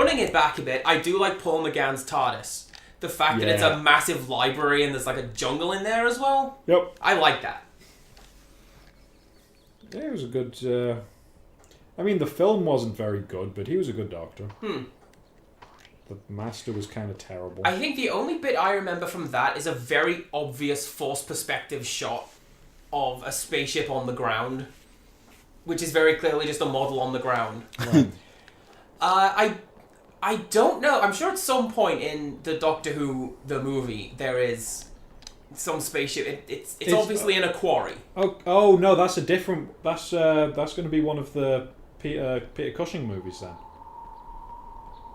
running it back a bit, I do like Paul McGann's TARDIS. The fact that it's a massive library and there's like a jungle in there as well. Yep. I like that. Yeah, it was a good... I mean, the film wasn't very good, but he was a good Doctor. The Master was kind of terrible. I think the only bit I remember from that is a very obvious forced perspective shot of a spaceship on the ground, which is very clearly just a model on the ground. Right. I don't know. I'm sure at some point in the Doctor Who, the movie, there is some spaceship. It's obviously in a quarry. Oh no, that's a different... That's going to be one of the Peter Cushing movies then.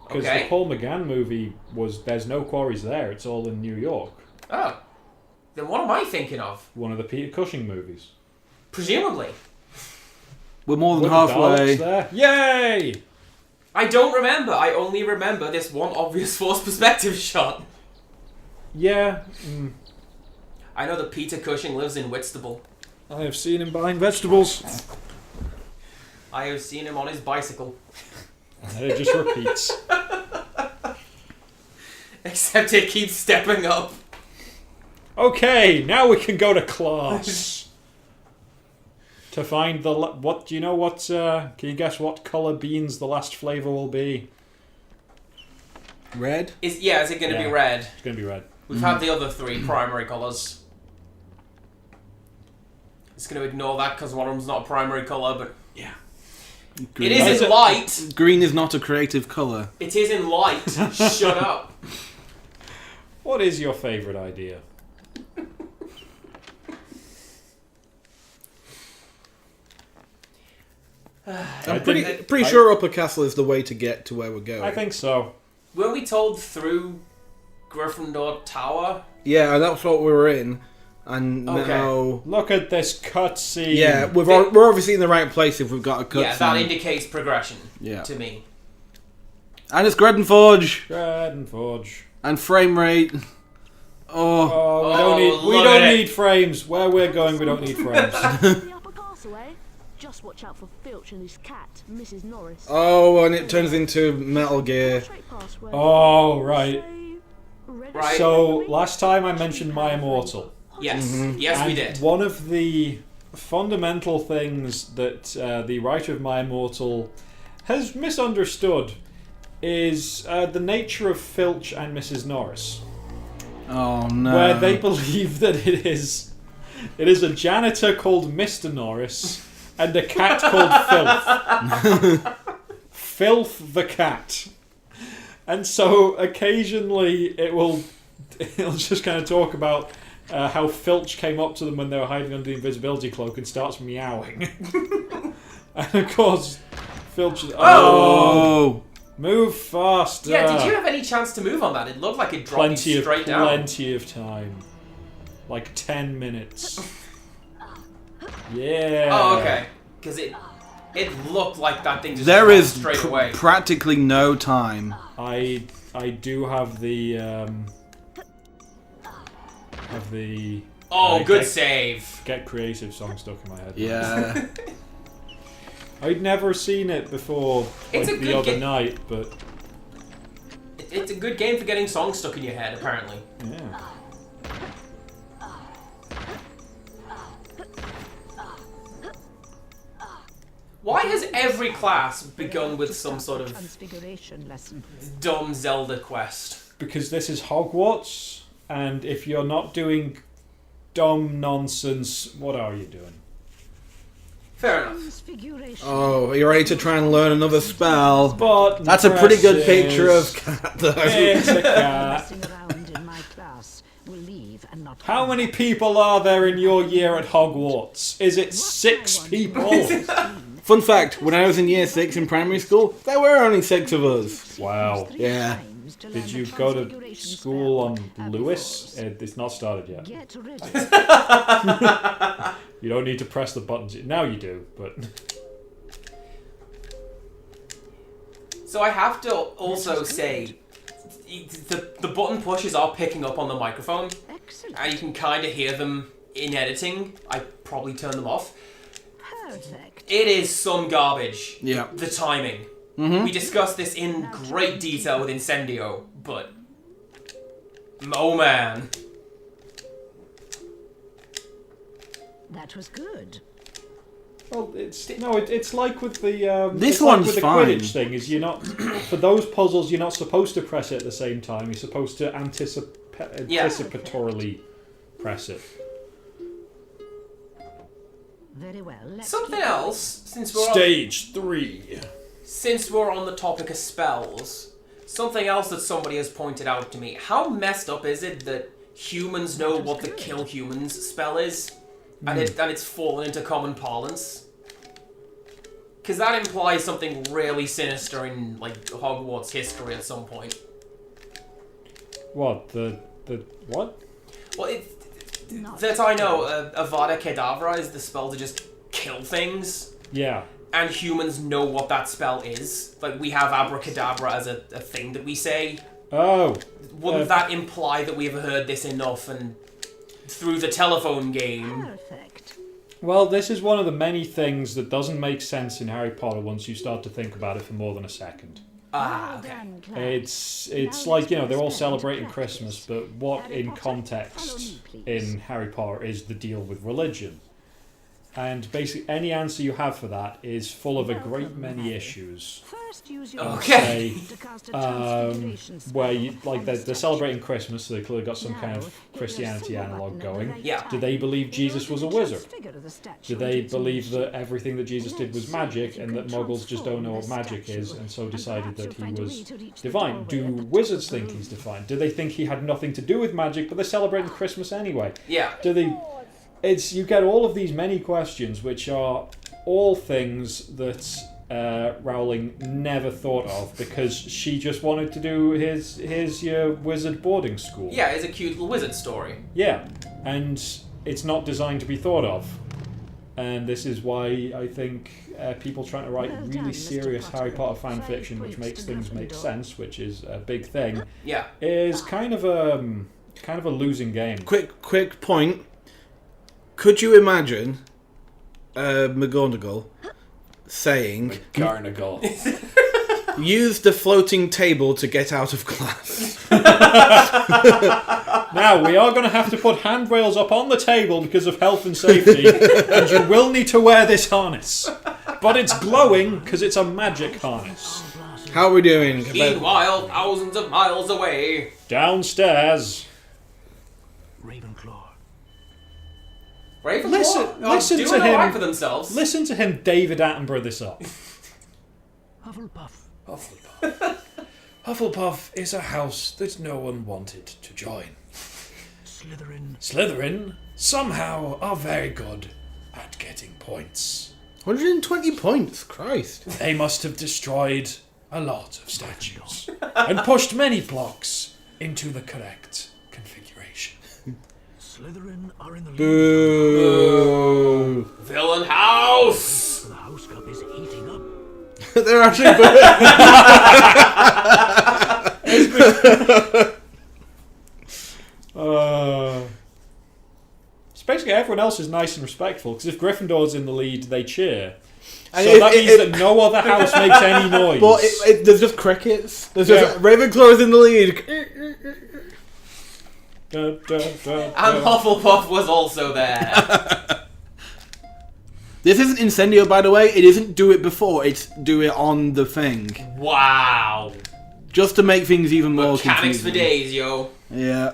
Because the Paul McGann movie was... There's no quarries there. It's all in New York. Oh. Then what am I thinking of? One of the Peter Cushing movies. Presumably. We're more than halfway. There. Yay! I don't remember. I only remember this one obvious forced perspective shot. Yeah. I know that Peter Cushing lives in Whitstable. I have seen him buying vegetables. I have seen him on his bicycle. And it just repeats. Except it keeps stepping up. Okay, now we can go to class. To find the... What, do you know what... can you guess what colour beans the last flavour will be? Red? Is it going to be red? It's going to be red. We've had the other three primary colours. It's going to ignore that because one of them's not a primary colour, but... Yeah. Green. It is in light. Green is not a creative colour. It is in light. Shut up. What is your favourite idea? I'm pretty sure Upper Castle is the way to get to where we're going. I think so. Were we told through Gryffindor Tower? Yeah, and that's what we were in. And now... Look at this cutscene. Yeah, we're obviously in the right place if we've got a cutscene. Yeah, that indicates progression to me. And it's Gredenforge. Gredenforge. And frame rate. We don't need frames. Where we're going, we don't need frames. The upper castle, eh? Just watch out for Filch and his cat, Mrs. Norris. Oh, and it turns into Metal Gear. Oh, right. Right. So, last time I mentioned My Immortal. Yes. Yes, we did. One of the fundamental things that the writer of My Immortal has misunderstood is the nature of Filch and Mrs. Norris. Oh, no. Where they believe that it is a janitor called Mr. Norris and a cat called Filth. Filth the cat. And so occasionally it'll just kind of talk about how Filch came up to them when they were hiding under the invisibility cloak and starts meowing. And of course, Filch is... Oh! Move faster! Yeah, did you have any chance to move on that? It looked like it dropped you straight down. Plenty of time. Like 10 minutes. Yeah. Oh, okay. Because it looked like that thing just there is straight away. Practically no time. I do have the good save. Get Creative song stuck in my head. Yeah. I'd never seen it before the other night, but... It's a good game for getting songs stuck in your head, apparently. Yeah. Why has every class begun with some sort of dumb Zelda quest? Because this is Hogwarts, and if you're not doing dumb nonsense, what are you doing? Fair enough. Oh, you're ready to try and learn another spell. But that's a pretty good picture of cat, though. It's a cat. How many people are there in your year at Hogwarts? Is it 6 people? Fun fact, when I was in year 6 in primary school, there were only 6 of us. Wow. Yeah. Did you go to school on Lewis? It's not started yet. You don't need to press the buttons. Now you do, but... So I have to also say, the button pushes are picking up on the microphone. And you can kind of hear them in editing. I probably turn them off. Perfect. It is some garbage. Yeah. The timing. We discussed this in great detail with Incendio, but... Oh man. That was good. Well, it's like with the This it's like one's with the fine. Quidditch thing. Is you're not for those puzzles. You're not supposed to press it at the same time. You're supposed to anticipatorily press it. Very well. Let's Something keep else, Stage 3. since we're on the topic of spells, something else that somebody has pointed out to me. How messed up is it that humans know what the kill humans spell is? And it's fallen into common parlance? Because that implies something really sinister in, like, Hogwarts history at some point. What the what? Well, that I know, Avada Kedavra is the spell to just kill things. Yeah. And humans know what that spell is. Like, we have abracadabra as a thing that we say. Oh. Wouldn't that imply that we've heard this enough and through the telephone game? Perfect. Well, this is one of the many things that doesn't make sense in Harry Potter once you start to think about it for more than a second. Ah, Well okay. done, Cloud. It's Now like, let's they're all spend celebrating practice. Christmas, but what Harry in Potter, follow context me, please. in Harry Potter is the deal with religion. And basically any answer you have for that is full of a great Welcome, many Harry. issues. First, use your Okay. to cast a transfiguration spell Where you, like on they're the statue. celebrating Christmas, so they clearly got some kind Now, of hit your Christianity silver analog button over going. the Yeah. right Do they eye. believe In Jesus order was a to wizard? transfigure the statue Do they into its believe image. that everything that Jesus did was Let's magic see if and you that can muggles just don't know what transform the magic is statue, and so and decided perhaps that you'll he find a was way to reach the divine? doorway Do at the top wizards of the think he's room. divine? Do they think he had nothing to do with magic but they're celebrating Christmas anyway? Yeah. Do they... You get all of these many questions which are all things that Rowling never thought of because she just wanted to do here's your wizard boarding school. Yeah, it's a cute little wizard story. Yeah, and it's not designed to be thought of. And this is why I think people trying to write Well really done, Mr. serious Potter. Harry Potter fan 5 fiction, which points makes to things make Gryffindor. sense, which is a big thing, Yeah. is kind of a losing game. Quick point. Could you imagine McGonagall saying, Garnagle. use the floating table to get out of class? Now, we are going to have to put handrails up on the table because of health and safety, and you will need to wear this harness. But it's glowing because it's a magic harness. How are we doing? Meanwhile, thousands of miles away. Downstairs. Ravenclaw Listen doing to all him. right for themselves. Listen to him David Attenborough this up. Hufflepuff. Hufflepuff is a house that no one wanted to join. Slytherin somehow are very good at getting points. 120 points, Christ. They must have destroyed a lot of statues and pushed many blocks into the correct configuration. Slytherin are in the lead. Boo. Villain house. The house cup is heating up. They're actually So basically everyone else is nice and respectful, because if Gryffindor's in the lead, they cheer. And So that means that no other house makes any noise. But there's just crickets. There's just Yeah. Ravenclaw is in the lead. And Hufflepuff was also there. This isn't Incendio, by the way. It isn't do it before. It's do it on the thing. Wow. Just to make things even more Mechanics for confusing. days, yo. Yeah.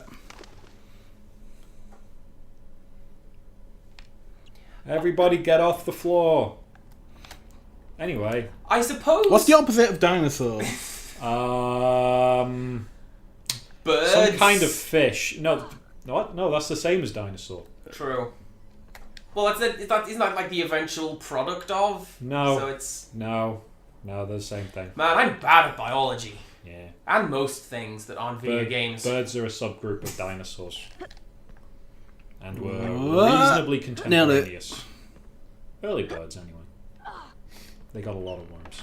Everybody get off the floor. Anyway. I suppose. What's the opposite of dinosaur? Birds. Some kind of fish. No, what? No, that's the same as dinosaur. True. Well, isn't that like the eventual product of? No. So it's... No, they're the same thing. Man, I'm bad at biology. Yeah. And most things that aren't video games. Birds are a subgroup of dinosaurs. And were What? reasonably Nailed it. contemporaneous. Early birds, anyway. They got a lot of worms.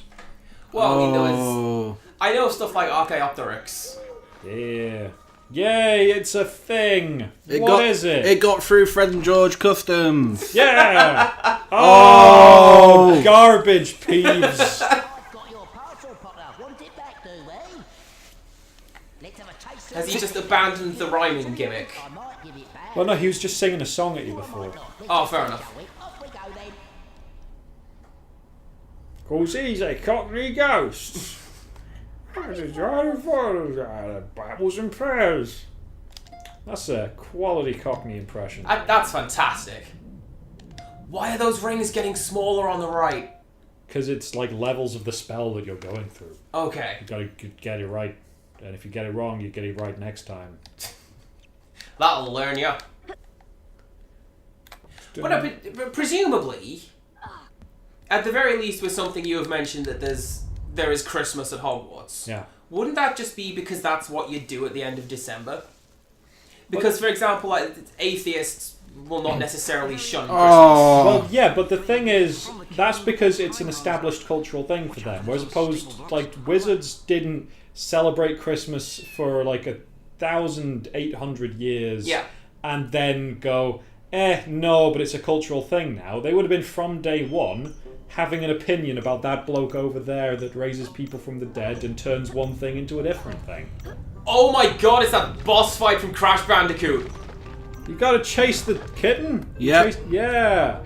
Well, I mean, there was... Oh. I know stuff like Archaeopteryx. Yeah. Yay, it's a thing! It What is it? It got through Fred and George Customs. Yeah! Oh! Garbage, Peeves! Has he just abandoned the rhyming gimmick? Well, no, he was just singing a song at you before. Oh, fair enough. Cause he's a Cockney ghost. Bibles and prayers. That's a quality Cockney impression. That's fantastic. Why are those rings getting smaller on the right? Because it's like levels of the spell that you're going through. Okay. You gotta get it right. And if you get it wrong, you get it right next time. That'll learn you. But presumably, at the very least, with something you have mentioned that there is Christmas at Hogwarts. Yeah. Wouldn't that just be because that's what you do at the end of December? Because, for example, like atheists will not necessarily shun Christmas. Well, yeah, but the thing is, that's because it's an established cultural thing for them. Whereas opposed, like, wizards didn't celebrate Christmas for like 1,800 years. Yeah. And then go, no, but it's a cultural thing now. They would have been from day one having an opinion about that bloke over there that raises people from the dead and turns one thing into a different thing. Oh my god, it's that boss fight from Crash Bandicoot. You gotta chase the kitten? Yep. Yeah.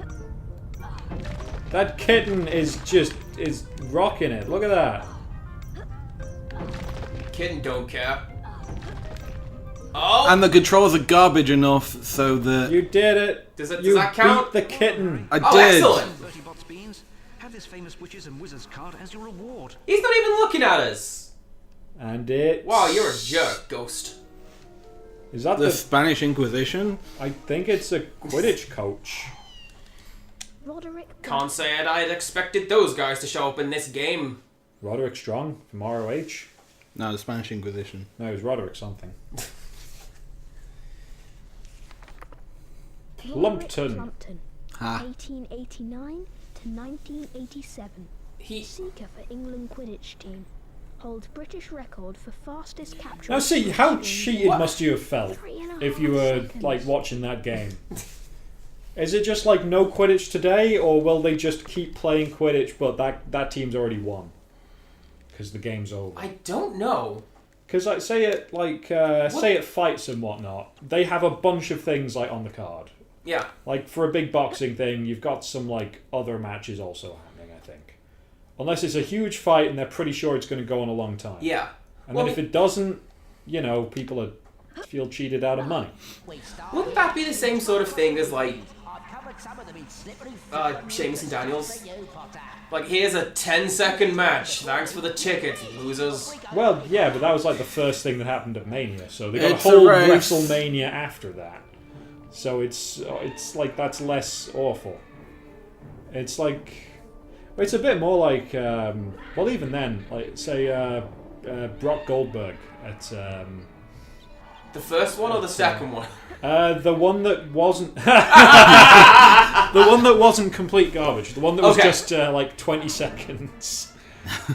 That kitten is rocking it. Look at that. Kitten don't care. Oh! And the controls are garbage enough so that... You did it. Does that You count? beat the kitten. I Oh, did. excellent! 30 bots beans. Have this famous witches and wizards card as your reward. He's not even looking at us. And it. Wow, you're a jerk, Ghost. Is that The the? Spanish Inquisition? I think it's a Quidditch coach. Roderick. Can't say I'd expected those guys to show up in this game. Roderick Strong from ROH. No, the Spanish Inquisition. No, it was Roderick something. Plumpton. Ha. 1889 to 1987. Seeker for England Quidditch team. Holds British record for fastest capture. Now see, how cheated What? must you have felt 3.5 if you were seconds. like watching that game? Is it just like no Quidditch today, or will they just keep playing Quidditch but that team's already won? Because the game's over. I don't know. Because like say it fights and whatnot, they have a bunch of things like on the card. Yeah. Like for a big boxing thing, you've got some like other matches also happening, I think. Unless it's a huge fight and they're pretty sure it's going to go on a long time. Yeah. And Well, then if it doesn't, people feel cheated out of money. Wouldn't that be the same sort of thing as like Sheamus and Daniels? Like, here's a 10-second match. Thanks for the ticket, losers. Well, yeah, but that was like the first thing that happened at Mania, so they got It's a a whole race. WrestleMania after that. So it's like that's less awful. It's like it's a bit more like well, even then, like say Brock Goldberg at The first one or the second one? the one that wasn't the one that wasn't complete garbage. The one that was Okay. just like 20 seconds.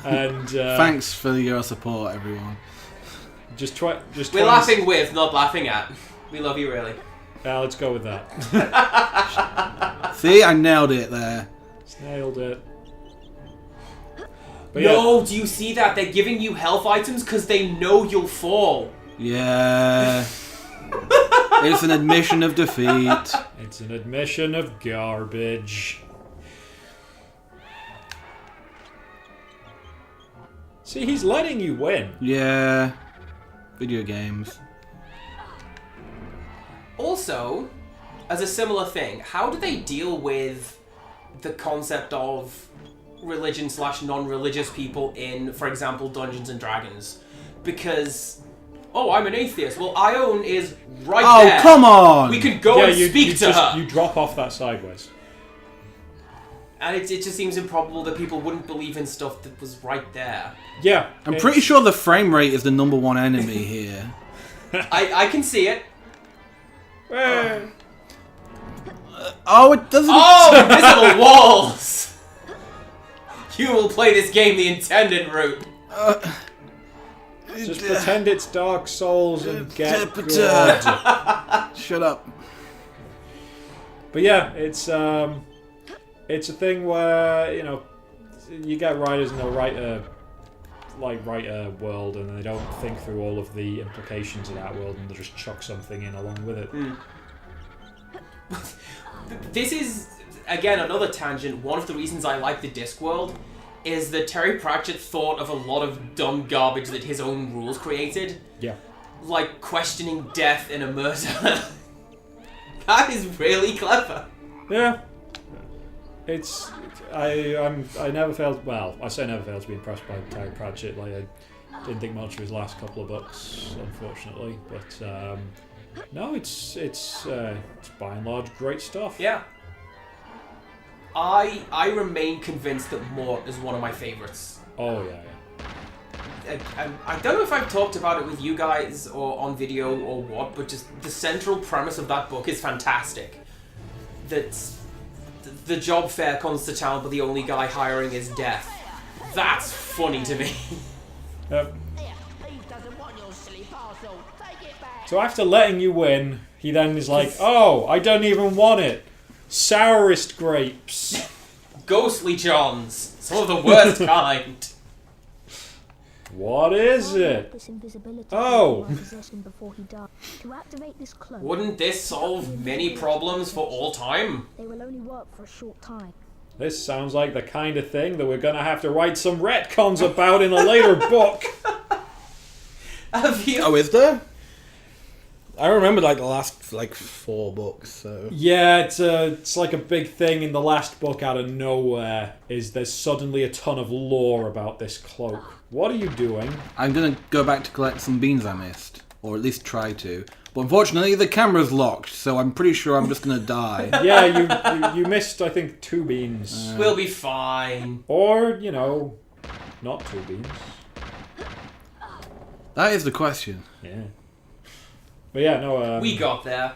And Thanks for your support, everyone. just We're 20 laughing with, not laughing at. We love you, really. let's go with that. See, I nailed it there. Nailed it. But yeah, No, do you see that? They're giving you health items because they know you'll fall. Yeah. It's an admission of defeat. it's an admission of garbage. See, he's letting you win. Yeah. Video games. Also, as a similar thing, how do they deal with the concept of religion/non-religious people in, for example, Dungeons and Dragons? Because, I'm an atheist. Well, Ione is right there. Oh, come on! We could go and speak to her. You drop off that sideways. And it just seems improbable that people wouldn't believe in stuff that was right there. Yeah. I'm pretty sure the frame rate is the #1 enemy here. I can see it. Oh, it doesn't... Oh, invisible walls! You will play this game the intended route. Just pretend it's Dark Souls and get good. Shut up. But yeah, it's a thing where you get writers and they'll write like write a world and they don't think through all of the implications of that world and they just chuck something in along with it. This is, again, another tangent. One of the reasons I like the Discworld is that Terry Pratchett thought of a lot of dumb garbage that his own rules created. Yeah. Like questioning death in a murder. That is really clever. Yeah. I never failed. Well, I say never failed to be impressed by Terry Pratchett. Like I didn't think much of his last couple of books, unfortunately. But no, it's by and large great stuff. Yeah. I remain convinced that Mort is one of my favorites. Oh yeah. I don't know if I've talked about it with you guys or on video or what, but just the central premise of that book is fantastic. That the job fair comes to town, but the only guy hiring is death. That's funny to me. So after letting you win, he then is like, "Oh, I don't even want it. Sourest grapes. Ghostly Johns. Some of the worst kind." What is it? Oh. Wouldn't this solve many problems for all time? They will only work for a short time. This sounds like the kind of thing that we're going to have to write some retcons about in a later book. Have you? Oh, is there? I remember like the last 4 books. So Yeah, it's like a big thing in the last book out of nowhere. Is there's suddenly a ton of lore about this cloak. What are you doing? I'm gonna go back to collect some beans I missed, or at least try to. But unfortunately, the camera's locked, so I'm pretty sure I'm just gonna die. Yeah, you missed I think 2 beans, We'll be fine. or not 2 beans. That is the question. Yeah. But yeah, no. We got there.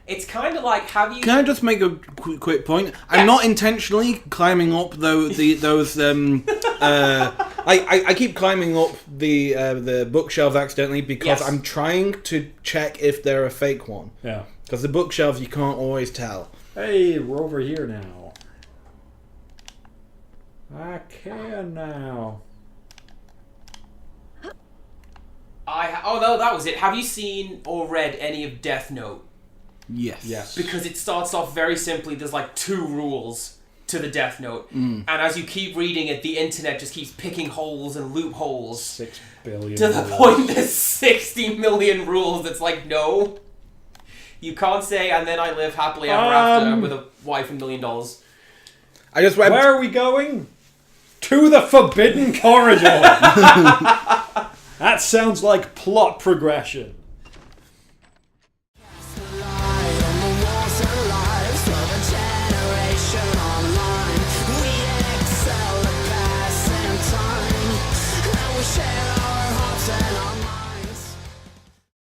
It's kind of like, have you... Can I just make a quick point? I'm not intentionally climbing up those. I keep climbing up the bookshelves accidentally because Yes. I'm trying to check if they're a fake one. Yeah. Because the bookshelves you can't always tell. Hey, we're over here now. I can now. Oh no, that was it. Have you seen or read any of Death Note? Yes. Yes. Because it starts off very simply. There's like 2 rules to the Death Note. And as you keep reading it, the internet just keeps picking holes and loopholes. 6 billion. To the point there's 60 million rules. It's like, no. You can't say, and then I live happily ever after with a wife and $1 million. I just went. Where are we going? To the Forbidden Corridor. That sounds like plot progression.